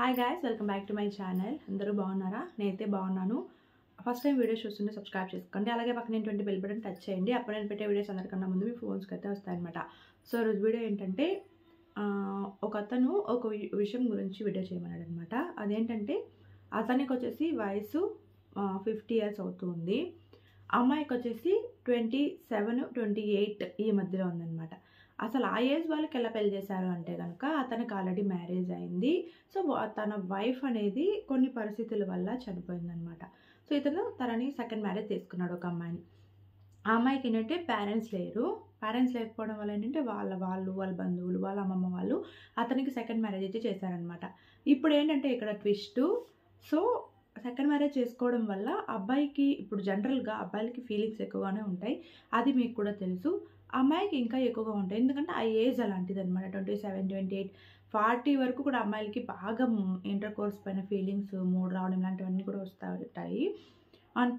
Hi guys, welcome back to my channel. అందరూ బాగున్నారా? నేనైతే బాగున్నాను. ఫస్ట్ టైం వీడియోస్ చూస్తుంటే సబ్స్క్రైబ్ చేసుకోండి. అలాగే పక్కన బెల్ బటన్ టచ్ చేయండి. అప్పుడు నేను పెట్టే వీడియోస్ అందరికన్నా ముందు మీ ఫోన్స్కి అయితే వస్తాయన్నమాట. సో రోజు వీడియో ఏంటంటే ఒక అతను ఒక విషయం గురించి వీడియో చేయమన్నాడు అనమాట. అదేంటంటే అతనికి వచ్చేసి వయసు 50 ఇయర్స్ అవుతుంది. అమ్మాయికి వచ్చేసి 27, 28 ఈ మధ్యలో ఉందన్నమాట. అసలు ఆ ఏజ్ వాళ్ళకి ఎలా పెళ్లి చేశారు అంటే కనుక అతనికి ఆల్రెడీ మ్యారేజ్ అయింది. సో తన వైఫ్ అనేది కొన్ని పరిస్థితుల వల్ల చనిపోయిందనమాట. సో ఇతను తనని సెకండ్ మ్యారేజ్ చేసుకున్నాడు ఒక అమ్మాయిని. ఆ అమ్మాయికి ఏంటంటే పేరెంట్స్ లేరు. పేరెంట్స్ లేకపోవడం వల్ల ఏంటంటే వాళ్ళ బంధువులు, వాళ్ళ అమ్మమ్మ వాళ్ళు అతనికి సెకండ్ మ్యారేజ్ అయితే చేశారనమాట. ఇప్పుడు ఏంటంటే ఇక్కడ ట్విస్ట్. సో సెకండ్ మ్యారేజ్ చేసుకోవడం వల్ల అబ్బాయికి ఇప్పుడు జనరల్గా అబ్బాయిలకి ఫీలింగ్స్ ఎక్కువగానే ఉంటాయి. అది మీకు కూడా తెలుసు. అమ్మాయికి ఇంకా ఎక్కువగా ఉంటాయి. ఎందుకంటే ఆ ఏజ్ అలాంటిది అనమాట. 27, 28, 40 వరకు కూడా అమ్మాయిలకి బాగా ఇంటర్ కోర్స్ పైన ఫీలింగ్స్, మూడ్ రావడం ఇలాంటివన్నీ కూడా వస్తూ ఉంటాయి. అండ్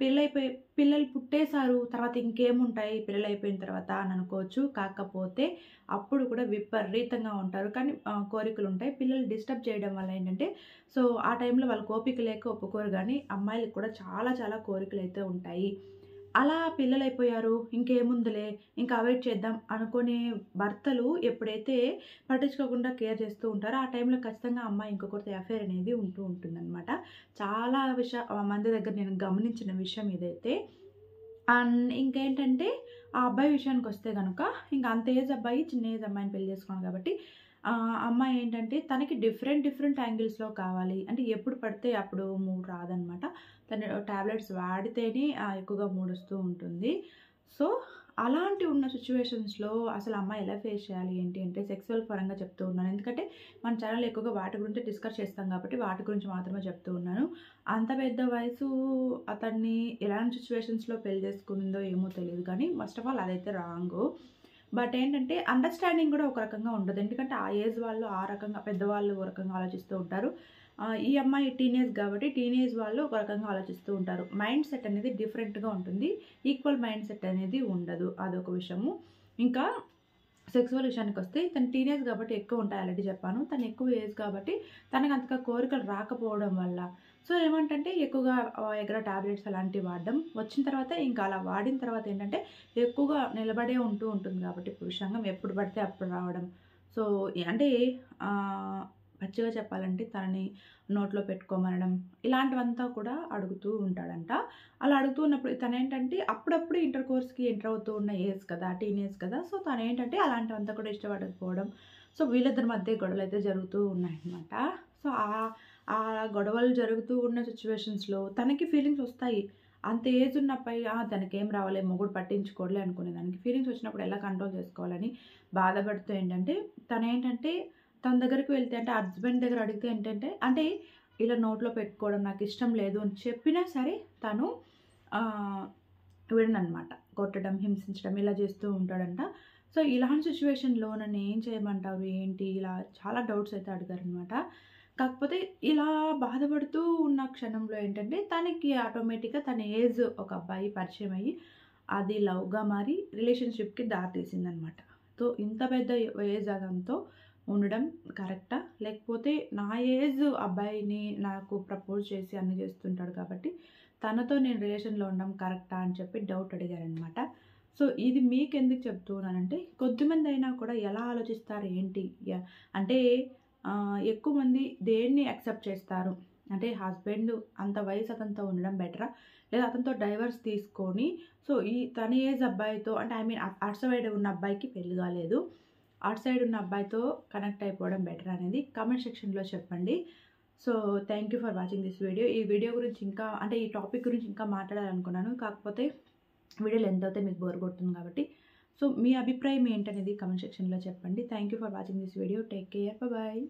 పిల్లలు పుట్టేశారు, తర్వాత ఇంకేముంటాయి పిల్లలు అయిపోయిన తర్వాత అని అనుకోవచ్చు. కాకపోతే అప్పుడు కూడా విపరీతంగా ఉంటారు. కానీ కోరికలు ఉంటాయి. పిల్లలు డిస్టర్బ్ చేయడం వల్ల ఏంటంటే సో ఆ టైంలో వాళ్ళకి ఓపిక లేక ఒప్పుకోరు. కానీ అమ్మాయిలకు కూడా చాలా చాలా కోరికలు అయితే ఉంటాయి. అలా పిల్లలైపోయారు, ఇంకేముందులే ఇంకా అవాయిడ్ చేద్దాం అనుకునే భర్తలు ఎప్పుడైతే పట్టించుకోకుండా కేర్ చేస్తూ ఉంటారో ఆ టైంలో ఖచ్చితంగా అమ్మాయి ఇంకొకరితో అఫేర్ అనేది ఉంటుందన్నమాట. చాలా మంది దగ్గర నేను గమనించిన విషయం ఇదైతే. అండ్ ఇంకేంటంటే ఆ అబ్బాయి విషయానికి వస్తే కనుక ఇంకా అంత ఏజ్ అబ్బాయి చిన్న ఏజ్ అమ్మాయిని పెళ్లి చేసుకున్నాడు కాబట్టి అమ్మాయి ఏంటంటే తనకి డిఫరెంట్ యాంగిల్స్లో కావాలి. అంటే ఎప్పుడు పడితే అప్పుడు మూడ్ రాదనమాట. తను టాబ్లెట్స్ వాడితేనే ఎక్కువగా మూడ్ వస్తూ ఉంటుంది. సో అలాంటి ఉన్న సిచ్యువేషన్స్లో అసలు అమ్మాయి ఎలా ఫేస్ చేయాలి ఏంటి అంటే సెక్సువల్ పరంగా చెప్తూ ఉన్నాను. ఎందుకంటే మన ఛానల్ ఎక్కువగా వాటి గురించి డిస్కస్ చేస్తాం కాబట్టి వాటి గురించి మాత్రమే చెప్తూ ఉన్నాను. అంత పెద్ద వయసు అతన్ని ఎలాంటి సిచ్యువేషన్స్లో పెళ్లి చేసుకుందో ఏమో తెలియదు. కానీ ఫస్ట్ ఆఫ్ ఆల్ అదైతే రాంగు. బట్ ఏంటంటే అండర్స్టాండింగ్ కూడా ఒక రకంగా ఉండదు. ఎందుకంటే ఆ ఏజ్ వాళ్ళు ఆ రకంగా, పెద్దవాళ్ళు ఒక రకంగా ఆలోచిస్తూ ఉంటారు. ఈ అమ్మాయి టీనేజ్ కాబట్టి టీనేజ్ వాళ్ళు ఒక రకంగా ఆలోచిస్తూ ఉంటారు. మైండ్ సెట్ అనేది డిఫరెంట్గా ఉంటుంది. ఈక్వల్ మైండ్ సెట్ అనేది ఉండదు. అదొక విషయము. ఇంకా సెక్సువల్ విషయానికి వస్తే తను టీనేజ్ కాబట్టి ఎక్కువ ఉంటాయి, ఆల్రెడీ చెప్పాను. తను ఎక్కువ ఏజ్ కాబట్టి తనకు అంతగా కోరికలు రాకపోవడం వల్ల సో ఏమంటే ఎక్కువగా ఎగర టాబ్లెట్స్ అలాంటివి వాడడం, వచ్చిన తర్వాత ఇంకా అలా వాడిన తర్వాత ఏంటంటే ఎక్కువగా నిలబడే ఉంటుంది కాబట్టి పురుషాంగం ఎప్పుడు పడితే అప్పుడు రావడం. సో అంటే పచ్చిగా చెప్పాలంటే తనని నోట్లో పెట్టుకోమనడం ఇలాంటివంతా కూడా అడుగుతూ ఉంటాడంట. అలా అడుగుతూ ఉన్నప్పుడు తను ఏంటంటే అప్పుడప్పుడు ఇంటర్ కోర్స్కి ఎంటర్ అవుతూ ఉన్న ఏజ్ కదా, టీనేజ్ కదా. సో తను ఏంటంటే అలాంటివంతా కూడా ఇష్టపడకపోవడం. సో వీళ్ళిద్దరి మధ్య గొడవలు అయితే జరుగుతూ ఉన్నాయన్నమాట. సో ఆ గొడవలు జరుగుతూ ఉన్న సిచ్యువేషన్స్లో తనకి ఫీలింగ్స్ వస్తాయి. అంత ఏజ్ ఉన్న అబ్బాయి తనకేం రావాలే, మొగుడు పట్టించుకోవట్లే అనుకునే దానికి ఫీలింగ్స్ వచ్చినప్పుడు ఎలా కంట్రోల్ చేసుకోవాలని బాధపడుతూ ఏంటంటే తనేంటంటే తన దగ్గరికి వెళ్తే అంటే హస్బెండ్ దగ్గర అడిగితే ఏంటంటే అంటే ఇలా నోట్లో పెట్టుకోవడం నాకు ఇష్టం లేదు అని చెప్పినా సరే తను విడనమాట. కొట్టడం, హింసించడం ఇలా చేస్తూ ఉంటాడంట. సో ఇలాంటి సిచ్యువేషన్లో నన్ను ఏం చేయమంటారు ఏంటి ఇలా చాలా డౌట్స్ అయితే అడిగారనమాట. కాకపోతే ఇలా బాధపడుతూ ఉన్న క్షణంలో ఏంటంటే తనకి ఆటోమేటిక్గా తన ఏజ్ ఒక అబ్బాయి పరిచయం అయ్యి అది లవ్గా మారి రిలేషన్షిప్కి దారి తీసిందనమాట. సో ఇంత పెద్ద ఏజ్ అదంతో ఉండడం కరెక్టా, లేకపోతే నా ఏజ్ అబ్బాయిని నాకు ప్రపోజ్ చేసి అన్ని చేస్తుంటాడు కాబట్టి తనతో నేను రిలేషన్లో ఉండడం కరెక్టా అని చెప్పి డౌట్ అడిగారనమాట. సో ఇది మీకు ఎందుకు చెప్తున్నానంటే కొద్దిమంది అయినా కూడా ఎలా ఆలోచిస్తారు ఏంటి అంటే ఎక్కువ మంది దేన్ని యాక్సెప్ట్ చేస్తారు అంటే హస్బెండ్ అంత వయసు అతనితో ఉండడం బెటరా, లేదా అతనితో డైవర్స్ తీసుకొని సో తన ఏజ్ అబ్బాయితో అంటే అటు సైడ్ ఉన్న అబ్బాయికి పెళ్లి కాలేదు, అటు సైడ్ ఉన్న అబ్బాయితో కనెక్ట్ అయిపోవడం బెటర్ అనేది కామెంట్ సెక్షన్లో చెప్పండి. So thank you for watching this video. ఈ వీడియో గురించి ఇంకా అంటే ఈ టాపిక్ గురించి ఇంకా మాట్లాడాలనుకున్నాను. కాకపోతే వీడియో లెంత్ అయితే మీకు బోర్ కొడుతుంది కాబట్టి సో మీ అభిప్రాయం ఏంటనేది కామెంట్ సెక్షన్లో చెప్పండి. Thank you for watching this video. Take care, bye.